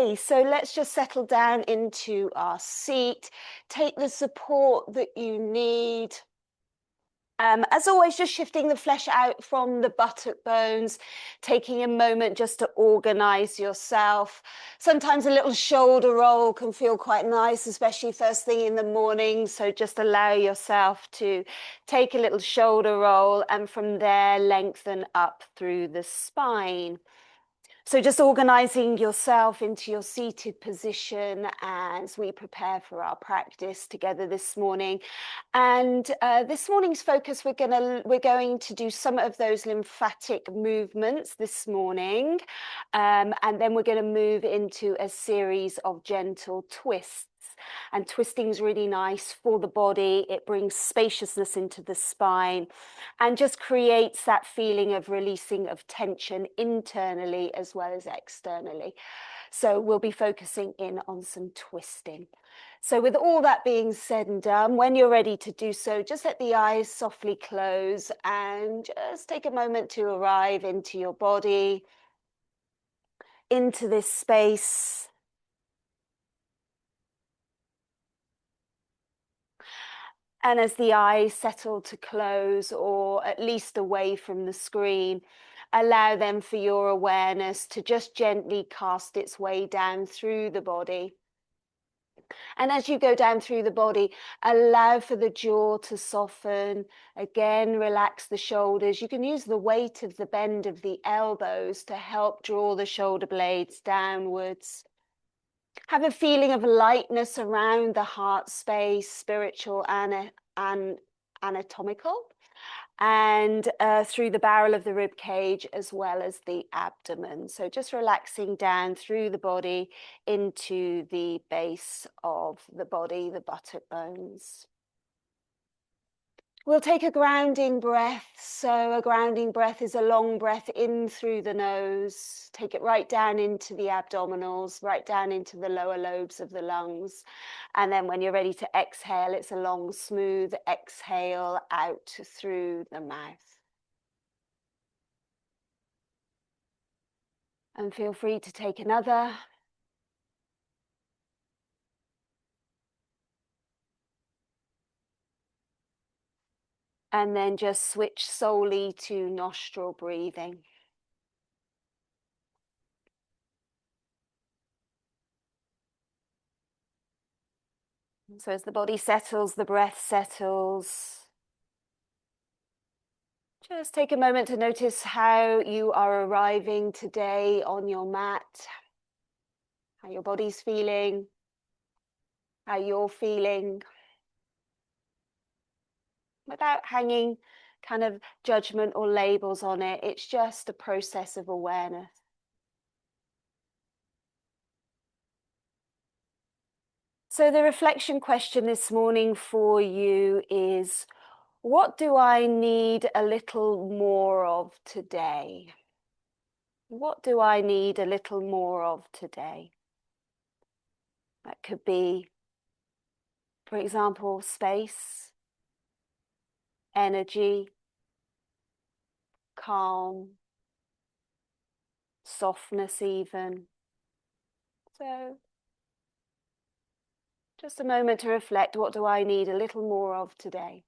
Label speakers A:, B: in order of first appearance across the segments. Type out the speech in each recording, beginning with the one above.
A: Okay, so let's just settle down into our seat. Take the support that you need. As always, just shifting the flesh out from the buttock bones, taking a moment just to organize yourself. Sometimes a little shoulder roll can feel quite nice, especially first thing in the morning. So just allow yourself to take a little shoulder roll and from there lengthen up through the spine. So just organizing yourself into your seated position as we prepare for our practice together this morning. And this morning's focus, we're going to do some of those lymphatic movements this morning. And then we're going to move into a series of gentle twists. And twisting is really nice for the body. It brings spaciousness into the spine and just creates that feeling of releasing of tension internally as well as externally. So we'll be focusing in on some twisting. So with all that being said and done, when you're ready to do so, just let the eyes softly close and just take a moment to arrive into your body, into this space. And as the eyes settle to close or at least away from the screen, allow them for your awareness to just gently cast its way down through the body. And as you go down through the body, allow for the jaw to soften. Again, relax the shoulders. You can use the weight of the bend of the elbows to help draw the shoulder blades downwards. Have a feeling of lightness around the heart space, spiritual and anatomical, and through the barrel of the rib cage as well as the abdomen. So just relaxing down through the body into the base of the body, the buttock bones. We'll take a grounding breath. So a grounding breath is a long breath in through the nose. Take it right down into the abdominals, right down into the lower lobes of the lungs. And then when you're ready to exhale, it's a long, smooth exhale out through the mouth. And feel free to take another. And then just switch solely to nostril breathing. So as the body settles, the breath settles. Just take a moment to notice how you are arriving today on your mat, how your body's feeling, how you're feeling, without hanging kind of judgment or labels on it. It's just a process of awareness. So the reflection question this morning for you is, what do I need a little more of today? What do I need a little more of today? That could be, for example, space, energy, calm, softness even. So just a moment to reflect, what do I need a little more of today?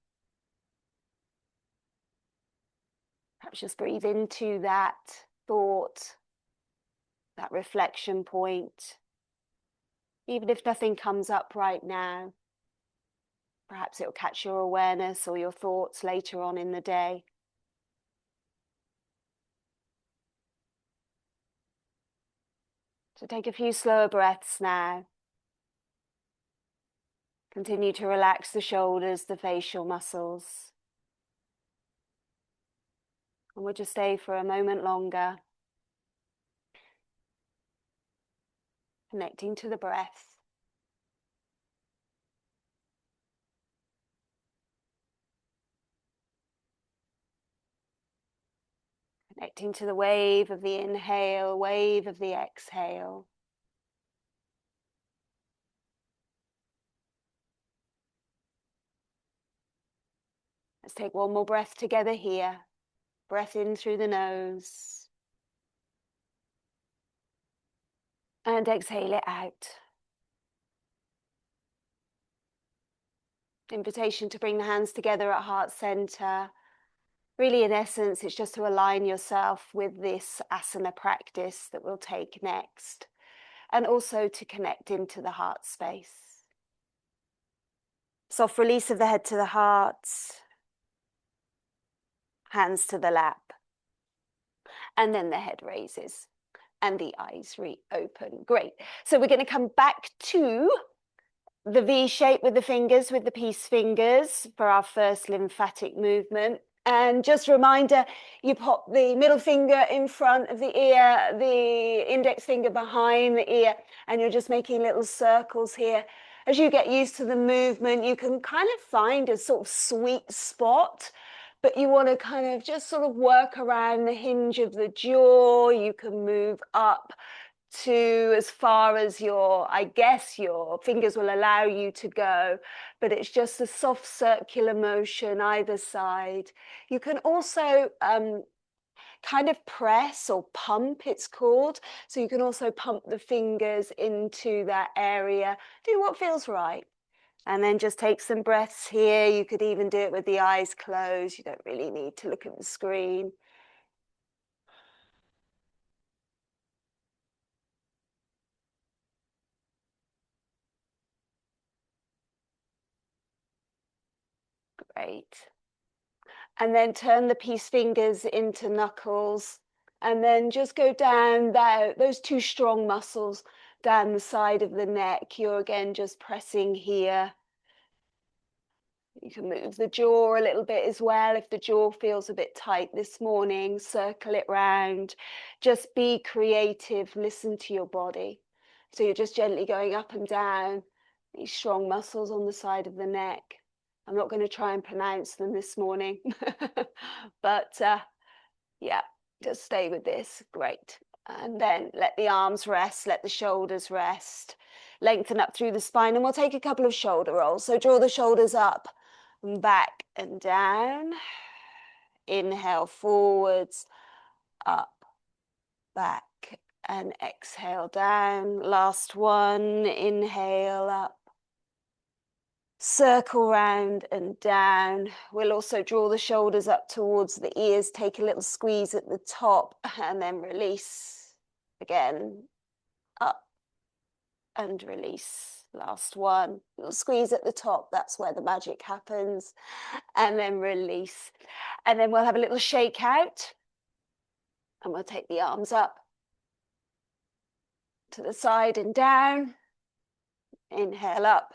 A: Perhaps just breathe into that thought, that reflection point. Even if nothing comes up right now, perhaps it will catch your awareness or your thoughts later on in the day. So take a few slower breaths now. Continue to relax the shoulders, the facial muscles. And we'll just stay for a moment longer, connecting to the breath. Connecting to the wave of the inhale, wave of the exhale. Let's take one more breath together here. Breath in through the nose. And exhale it out. Invitation to bring the hands together at heart center. Really, in essence, it's just to align yourself with this asana practice that we'll take next, and also to connect into the heart space. Soft release of the head to the heart, hands to the lap, and then the head raises and the eyes reopen. Great. So we're going to come back to the V shape with the fingers, with the peace fingers for our first lymphatic movement. And just a reminder, you pop the middle finger in front of the ear, the index finger behind the ear, and you're just making little circles here. As you get used to the movement, you can kind of find a sort of sweet spot, but you want to kind of just sort of work around the hinge of the jaw. You can move up to as far as your fingers will allow you to go, but it's just a soft circular motion either side. You can also kind of press or pump, it's called. So you can also pump the fingers into that area. Do what feels right. And then just take some breaths here. You could even do it with the eyes closed. You don't really need to look at the screen. Great. And then turn the peace fingers into knuckles, and then just go down there, those two strong muscles down the side of the neck. You're again just pressing here. You can move the jaw a little bit as well. If the jaw feels a bit tight this morning, circle it round. Just be creative, listen to your body. So you're just gently going up and down these strong muscles on the side of the neck. I'm not going to try and pronounce them this morning, but yeah, just stay with this. Great. And then let the arms rest, let the shoulders rest. Lengthen up through the spine, and we'll take a couple of shoulder rolls. So draw the shoulders up and back and down. Inhale forwards, up, back, and exhale down. Last one, inhale up. Circle round and down. We'll also draw the shoulders up towards the ears, take a little squeeze at the top, and then release. Again, up and release. Last one, little squeeze at the top, that's where the magic happens. And then release. And then we'll have a little shake out, and we'll take the arms up to the side and down. Inhale up.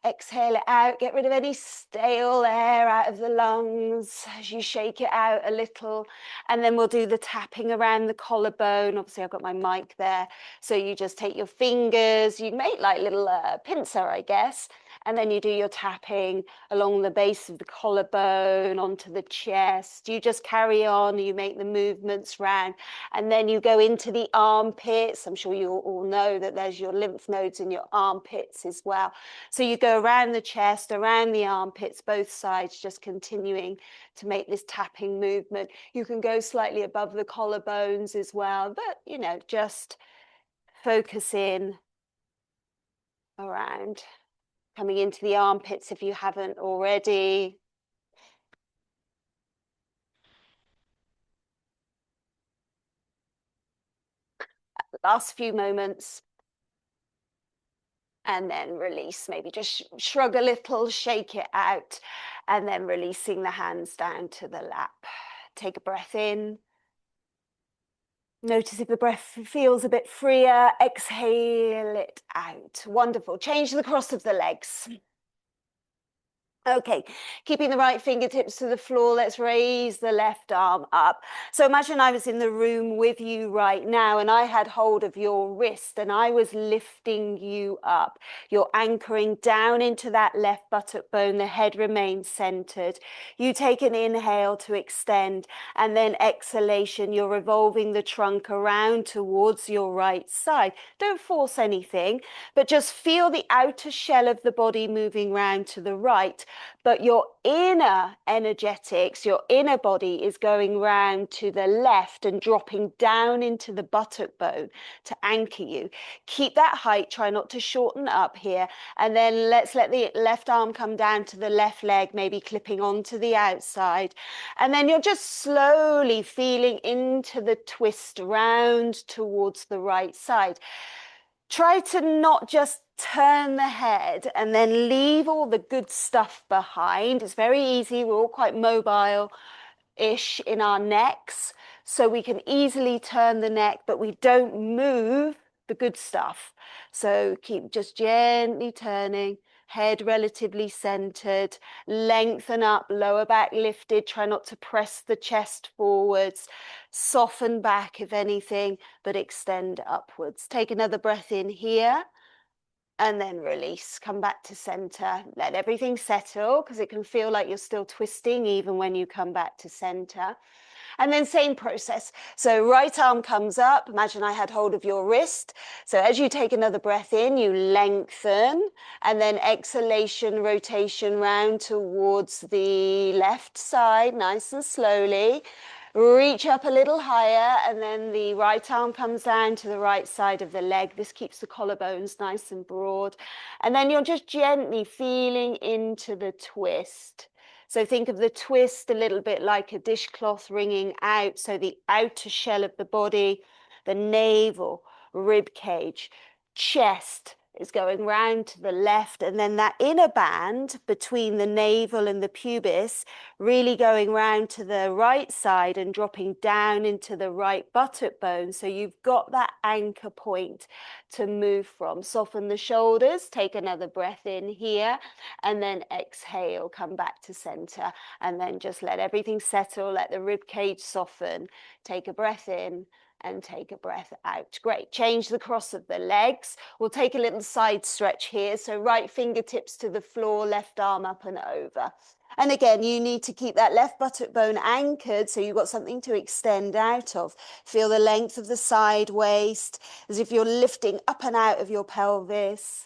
A: Exhale it out, get rid of any stale air out of the lungs as you shake it out a little. And then we'll do the tapping around the collarbone. Obviously, I've got my mic there. So you just take your fingers, you make like little pincer, I guess. And then you do your tapping along the base of the collarbone, onto the chest. You just carry on, you make the movements round. And then you go into the armpits. I'm sure you all know that there's your lymph nodes in your armpits as well. So you go around the chest, around the armpits, both sides, just continuing to make this tapping movement. You can go slightly above the collarbones as well, but, you know, just focus in around. Coming into the armpits if you haven't already. Last few moments. And then release, maybe just shrug a little, shake it out, and then releasing the hands down to the lap. Take a breath in. Notice if the breath feels a bit freer, exhale it out. Wonderful. Change the cross of the legs. Okay, keeping the right fingertips to the floor, let's raise the left arm up. So imagine I was in the room with you right now and I had hold of your wrist and I was lifting you up. You're anchoring down into that left buttock bone, the head remains centered. You take an inhale to extend, and then exhalation, you're revolving the trunk around towards your right side. Don't force anything, but just feel the outer shell of the body moving round to the right. but your inner energetics, your inner body is going round to the left and dropping down into the buttock bone to anchor you. Keep that height, try not to shorten up here, and then let's let the left arm come down to the left leg, maybe clipping onto the outside. And then you're just slowly feeling into the twist round towards the right side. Try to not just turn the head and then leave all the good stuff behind. It's very easy. We're all quite mobile-ish in our necks, so we can easily turn the neck, but we don't move the good stuff. So keep just gently turning, head relatively centered, lengthen up, lower back lifted. Try not to press the chest forwards, soften back if anything, but extend upwards. Take another breath in here and then release. Come back to center. Let everything settle, because it can feel like you're still twisting even when you come back to center. And then same process. So right arm comes up. Imagine I had hold of your wrist. So as you take another breath in, you lengthen, and then exhalation, rotation round towards the left side, nice and slowly. Reach up a little higher, and then the right arm comes down to the right side of the leg. This keeps the collarbones nice and broad. And then you're just gently feeling into the twist. So think of the twist a little bit like a dishcloth wringing out. So the outer shell of the body, the navel, rib cage, chest is going round to the left, and then that inner band between the navel and the pubis really going round to the right side and dropping down into the right buttock bone. So you've got that anchor point to move from. Soften the shoulders, take another breath in here, and then exhale, come back to center, and then just let everything settle, let the rib cage soften. Take a breath in and take a breath out. Great. Change the cross of the legs. We'll take a little side stretch here. So right fingertips to the floor, left arm up and over. And again, you need to keep that left buttock bone anchored, so you've got something to extend out of. Feel the length of the side waist, as if you're lifting up and out of your pelvis.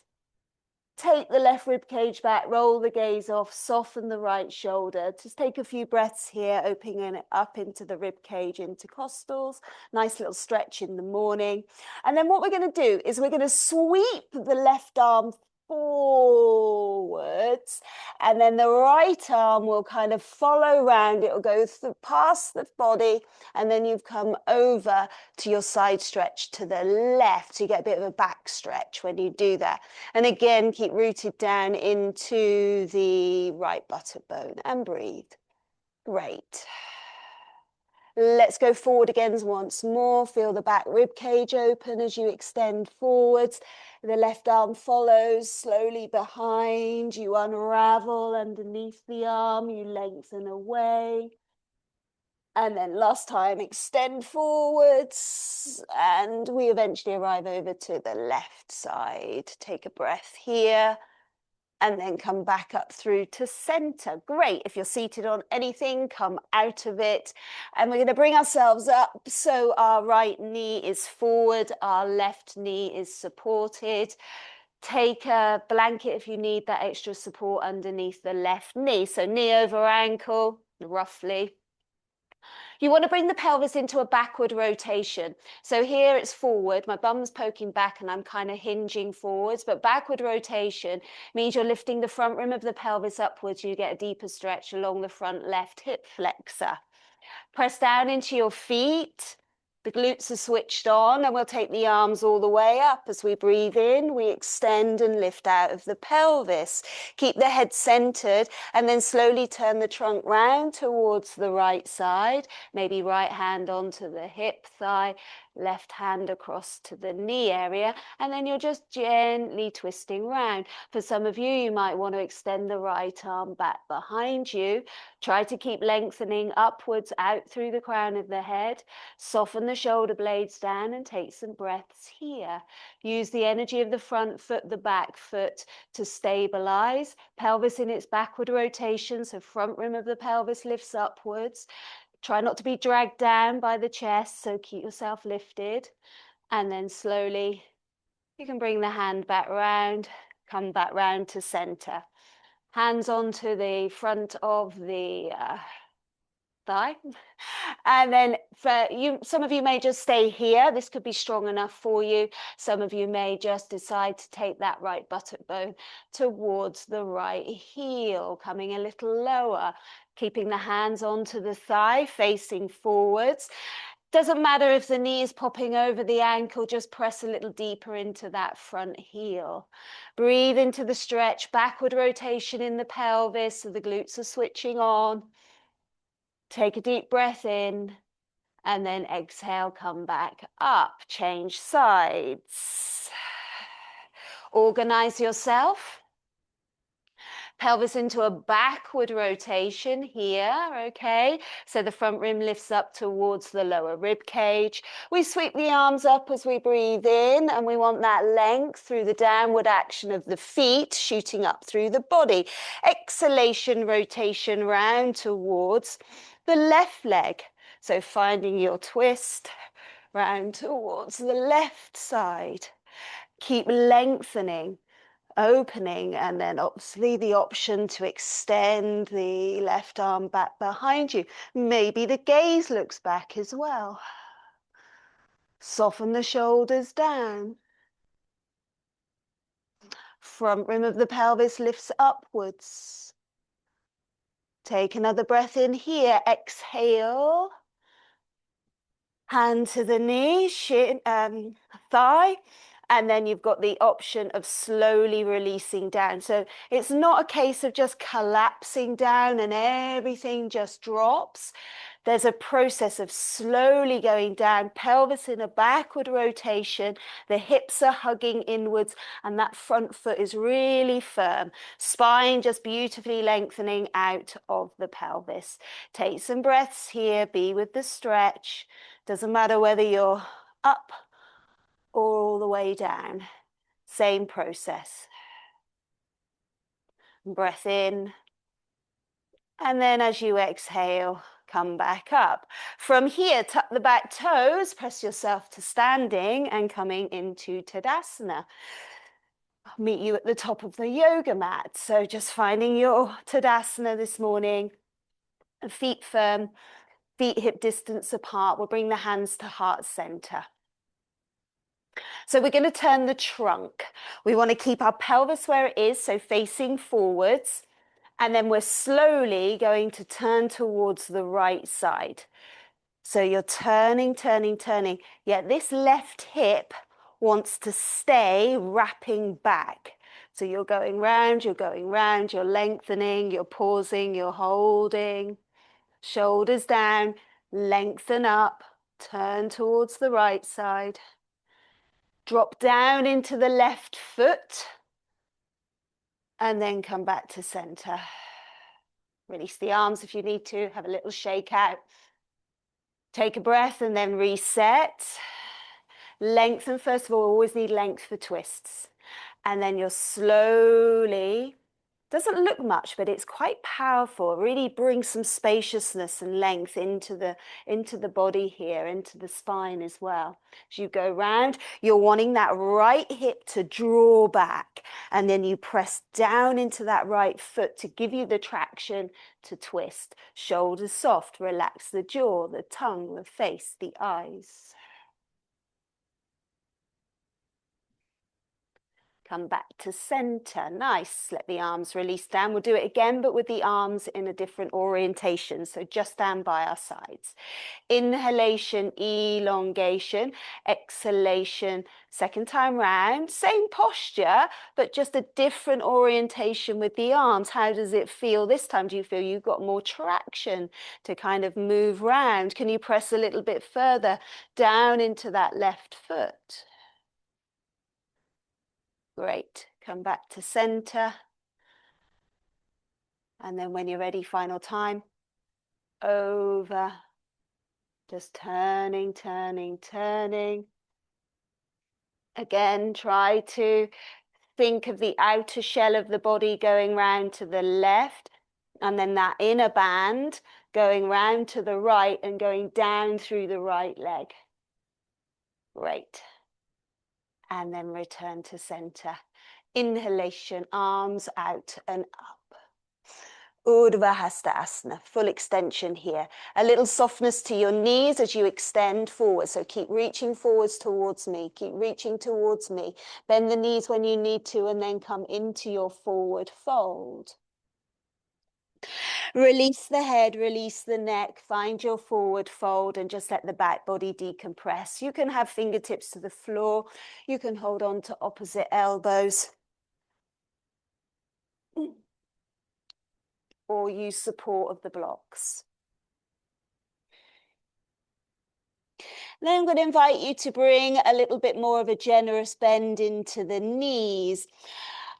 A: Take the left rib cage back, roll the gaze off, soften the right shoulder. Just take a few breaths here, opening it up into the rib cage, intercostals. Nice little stretch in the morning. And then what we're going to do is we're going to sweep the left arm forwards, and then the right arm will kind of follow round. It'll go past the body, and then you've come over to your side stretch to the left. So you get a bit of a back stretch when you do that. And again, keep rooted down into the right buttock bone and breathe. Great. Let's go forward again once more. Feel the back rib cage open as you extend forwards. The left arm follows slowly behind. You unravel underneath the arm. You lengthen away. And then last time, extend forwards. And we eventually arrive over to the left side. Take a breath here. And then come back up through to center. Great. If you're seated on anything, come out of it. And we're going to bring ourselves up so our right knee is forward, our left knee is supported. Take a blanket if you need that extra support underneath the left knee. So knee over ankle, roughly. You want to bring the pelvis into a backward rotation. So here it's forward, my bum's poking back and I'm kind of hinging forwards, but backward rotation means you're lifting the front rim of the pelvis upwards. You get a deeper stretch along the front left hip flexor. Press down into your feet. The glutes are switched on, and we'll take the arms all the way up. As we breathe in, we extend and lift out of the pelvis. Keep the head centered, and then slowly turn the trunk round towards the right side. Maybe right hand onto the hip, thigh, left hand across to the knee area, and then you're just gently twisting round. For some of you, you might want to extend the right arm back behind you. Try to keep lengthening upwards out through the crown of the head. Soften the shoulder blades down and take some breaths here. Use the energy of the front foot, the back foot to stabilize. Pelvis in its backward rotation, so front rim of the pelvis lifts upwards. Try not to be dragged down by the chest, so keep yourself lifted. And then slowly, you can bring the hand back round, come back round to center. Hands onto the front of the thigh. And then for you, some of you may just stay here. This could be strong enough for you. Some of you may just decide to take that right buttock bone towards the right heel, coming a little lower, keeping the hands onto the thigh, facing forwards. Doesn't matter if the knee is popping over the ankle, just press a little deeper into that front heel. Breathe into the stretch, backward rotation in the pelvis, so the glutes are switching on. Take a deep breath in, and then exhale, come back up, change sides. Organize yourself. Pelvis into a backward rotation here, okay? So the front rim lifts up towards the lower rib cage. We sweep the arms up as we breathe in, and we want that length through the downward action of the feet, shooting up through the body. Exhalation, rotation round towards the left leg. So finding your twist round towards the left side. Keep lengthening, opening, and then obviously the option to extend the left arm back behind you. Maybe the gaze looks back as well. Soften the shoulders down. Front rim of the pelvis lifts upwards. Take another breath in here. Exhale. Hand to the knee, shin, thigh. And then you've got the option of slowly releasing down. So it's not a case of just collapsing down and everything just drops. There's a process of slowly going down, pelvis in a backward rotation, the hips are hugging inwards, and that front foot is really firm. Spine just beautifully lengthening out of the pelvis. Take some breaths here, be with the stretch. Doesn't matter whether you're up or all the way down. Same process. Breath in. And then as you exhale, come back up. From here, tuck the back toes, press yourself to standing and coming into Tadasana. I'll meet you at the top of the yoga mat. So just finding your Tadasana this morning. Feet firm, feet hip distance apart. We'll bring the hands to heart center. So we're going to turn the trunk. We want to keep our pelvis where it is, so facing forwards. And then we're slowly going to turn towards the right side. So you're turning, turning, turning. Yet this left hip wants to stay wrapping back. So you're going round, you're lengthening, you're pausing, you're holding. Shoulders down, lengthen up, turn towards the right side. Drop down into the left foot. And then come back to center. Release the arms if you need to, have a little shake out. Take a breath and then reset. Lengthen, first of all, always need length for twists. And then you're slowly, doesn't look much, but it's quite powerful. Really brings some spaciousness and length into the body here, into the spine as well. As you go round, you're wanting that right hip to draw back, and then you press down into that right foot to give you the traction to twist. Shoulders soft, relax the jaw, the tongue, the face, the eyes. Come back to center. Nice. Let the arms release down. We'll do it again, but with the arms in a different orientation. So just stand by our sides. Inhalation, elongation. Exhalation, second time round. Same posture, but just a different orientation with the arms. How does it feel this time? Do you feel you've got more traction to kind of move round? Can you press a little bit further down into that left foot? Great. Come back to center. And then when you're ready, final time. Over. Just turning, turning, turning. Again, try to think of the outer shell of the body going round to the left. And then that inner band going round to the right and going down through the right leg. Great. And then return to center. Inhalation, arms out and up. Urdhva Hastasana, full extension here. A little softness to your knees as you extend forward. So keep reaching forwards towards me. Keep reaching towards me. Bend the knees when you need to and then come into your forward fold. Release the head, release the neck, find your forward fold and just let the back body decompress. You can have fingertips to the floor. You can hold on to opposite elbows. Or use support of the blocks. Then I'm going to invite you to bring a little bit more of a generous bend into the knees.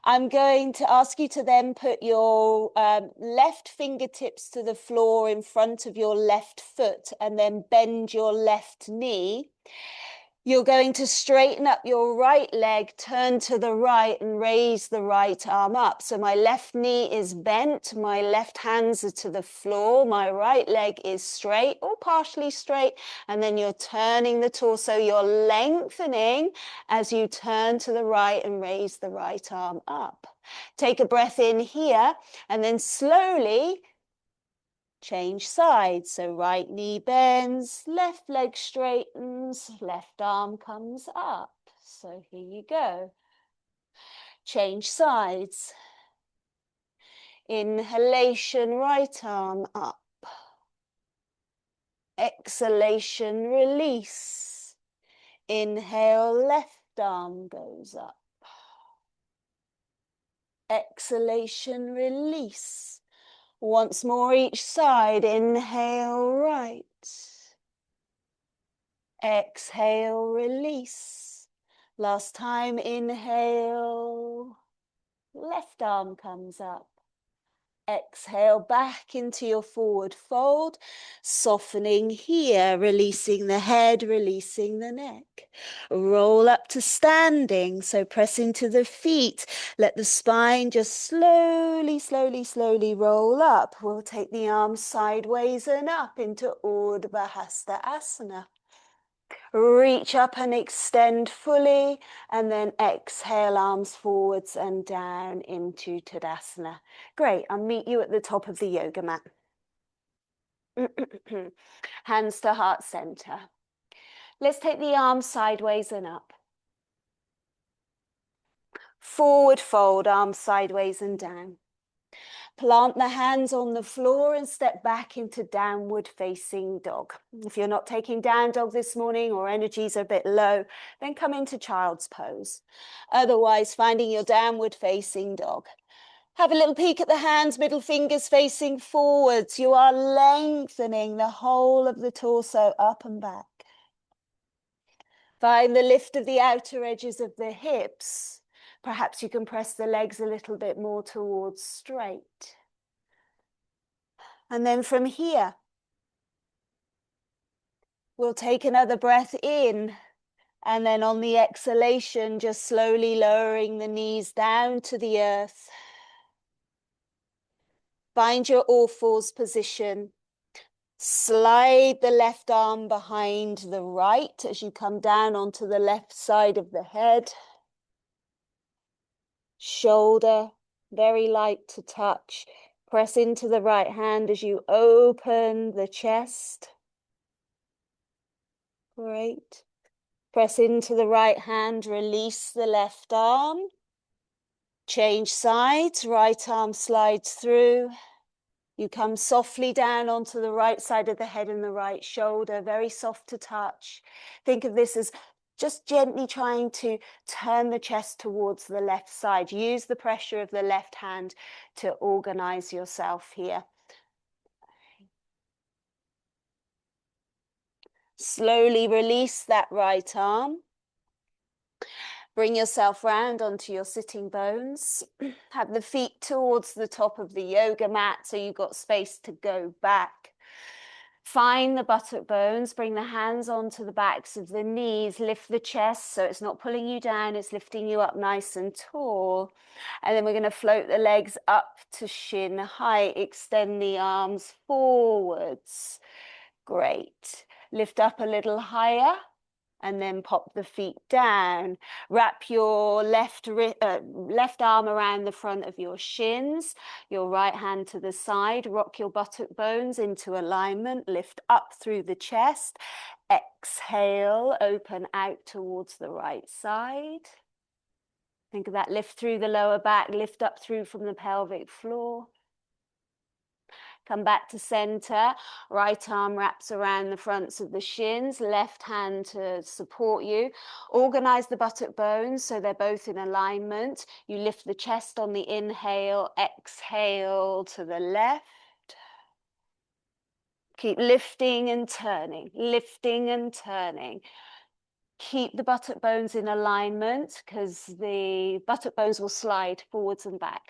A: I'm going to ask you to then put your left fingertips to the floor in front of your left foot and then bend your left knee. You're going to straighten up your right leg, turn to the right and raise the right arm up. So my left knee is bent, my left hands are to the floor, my right leg is straight or partially straight, and then you're turning the torso, you're lengthening as you turn to the right and raise the right arm up. Take a breath in here and then slowly change sides. So right knee bends, left leg straightens, left arm comes up. So here you go. Change sides. Inhalation, right arm up. Exhalation, release. Inhale, left arm goes up. Exhalation, release. Once more each side. Inhale, right. Exhale, release. Last time, inhale. Left arm comes up. Exhale back into your forward fold, softening here, releasing the head, releasing the neck. Roll up to standing, so press into the feet. Let the spine just slowly, slowly, slowly roll up. We'll take the arms sideways and up into Urdhva Hastasana. Reach up and extend fully, and then exhale, arms forwards and down into Tadasana. Great, I'll meet you at the top of the yoga mat. Hands to heart center. Let's take the arms sideways and up. Forward fold, arms sideways and down. Plant the hands on the floor and step back into downward facing dog. If you're not taking down dog this morning or energies are a bit low, then come into child's pose. Otherwise, finding your downward facing dog. Have a little peek at the hands, middle fingers facing forwards. You are lengthening the whole of the torso up and back. Find the lift of the outer edges of the hips. Perhaps you can press the legs a little bit more towards straight. And then from here, we'll take another breath in. And then on the exhalation, just slowly lowering the knees down to the earth. Find your all fours position. Slide the left arm behind the right as you come down onto the left side of the head. Shoulder, very light to touch. Press into the right hand as you open the chest. Great. Press into the right hand, release the left arm. Change sides, right arm slides through. You come softly down onto the right side of the head and the right shoulder, very soft to touch. Think of this as just gently trying to turn the chest towards the left side. Use the pressure of the left hand to organize yourself here. Slowly release that right arm. Bring yourself round onto your sitting bones. Have the feet towards the top of the yoga mat so you've got space to go back. Find the buttock bones, bring the hands onto the backs of the knees, lift the chest so it's not pulling you down, it's lifting you up nice and tall. And then we're going to float the legs up to shin height, extend the arms forwards. Great. Lift up a little higher and then pop the feet down. Wrap your left arm around the front of your shins, your right hand to the side, rock your buttock bones into alignment, lift up through the chest. Exhale, open out towards the right side. Think of that lift through the lower back, lift up through from the pelvic floor. Come back to center, right arm wraps around the fronts of the shins, left hand to support you. Organize the buttock bones so they're both in alignment. You lift the chest on the inhale, exhale to the left. Keep lifting and turning, lifting and turning. Keep the buttock bones in alignment because the buttock bones will slide forwards and back.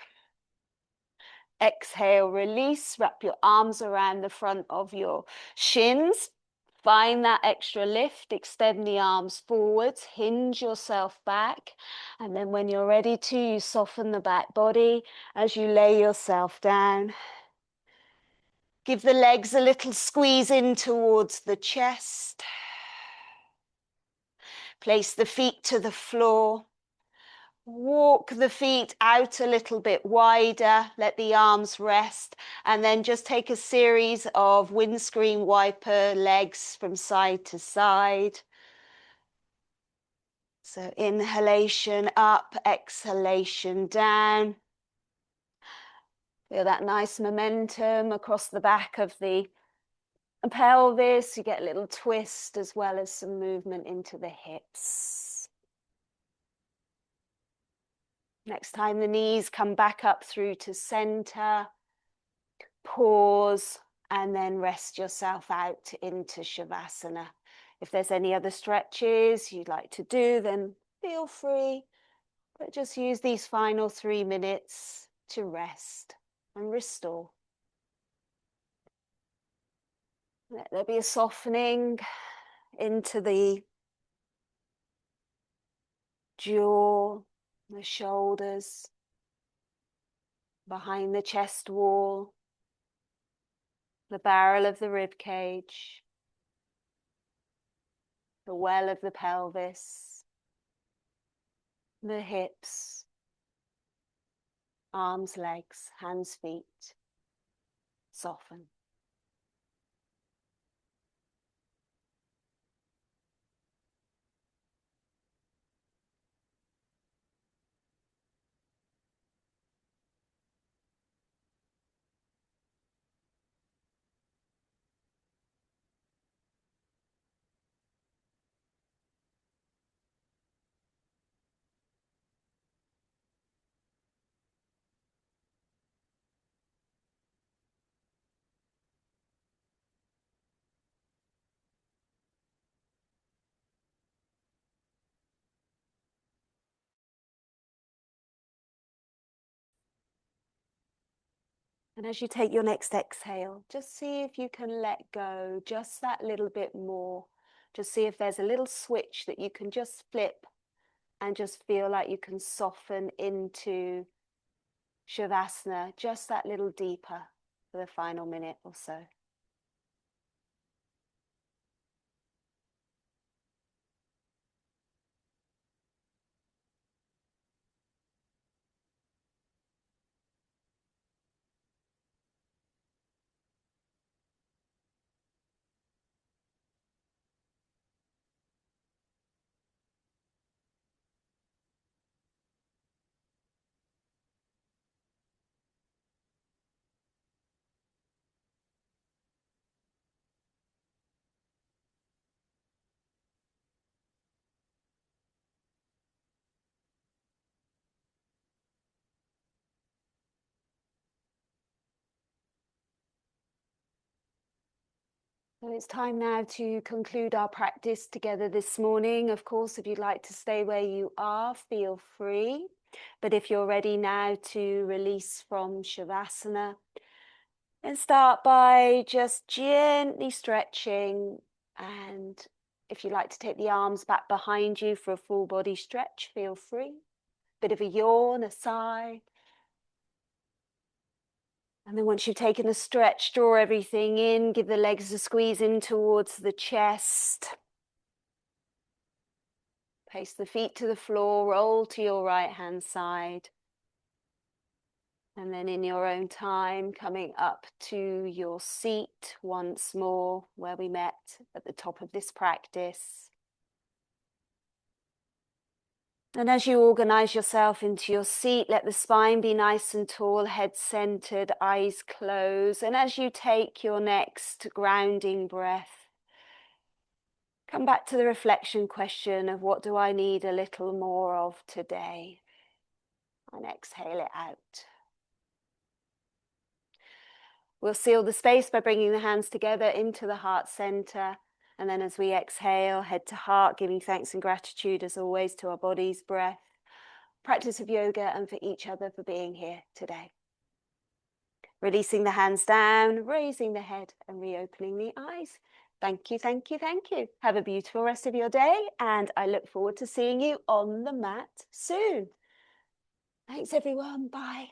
A: Exhale, release, wrap your arms around the front of your shins. Find that extra lift, extend the arms forwards, hinge yourself back. And then when you're ready to, you soften the back body as you lay yourself down. Give the legs a little squeeze in towards the chest. Place the feet to the floor. Walk the feet out a little bit wider, let the arms rest, and then just take a series of windscreen wiper legs from side to side. So inhalation up, exhalation down. Feel that nice momentum across the back of the pelvis. You get a little twist as well as some movement into the hips. Next time the knees come back up through to center, pause, and then rest yourself out into Shavasana. If there's any other stretches you'd like to do, then feel free, but just use these final 3 minutes to rest and restore. Let there be a softening into the jaw, the shoulders, behind the chest wall, the barrel of the rib cage, the well of the pelvis, the hips, arms, legs, hands, feet. Soften. And as you take your next exhale, just see if you can let go just that little bit more. Just see if there's a little switch that you can just flip and just feel like you can soften into Shavasana just that little deeper for the final minute or so. So it's time now to conclude our practice together this morning. Of course, if you'd like to stay where you are, feel free. But if you're ready now to release from Shavasana, and start by just gently stretching. And if you like to take the arms back behind you for a full body stretch, feel free. Bit of a yawn, a sigh. And then once you've taken a stretch, draw everything in, give the legs a squeeze in towards the chest. Place the feet to the floor, roll to your right hand side. And then in your own time, coming up to your seat once more, where we met at the top of this practice. And as you organize yourself into your seat, let the spine be nice and tall, head centered, eyes closed. And as you take your next grounding breath, come back to the reflection question of what do I need a little more of today? And exhale it out. We'll seal the space by bringing the hands together into the heart center. And then as we exhale, head to heart, giving thanks and gratitude as always to our body's breath, practice of yoga, and for each other for being here today. Releasing the hands down, raising the head and reopening the eyes. Thank you, thank you, thank you. Have a beautiful rest of your day, and I look forward to seeing you on the mat soon. Thanks everyone, bye.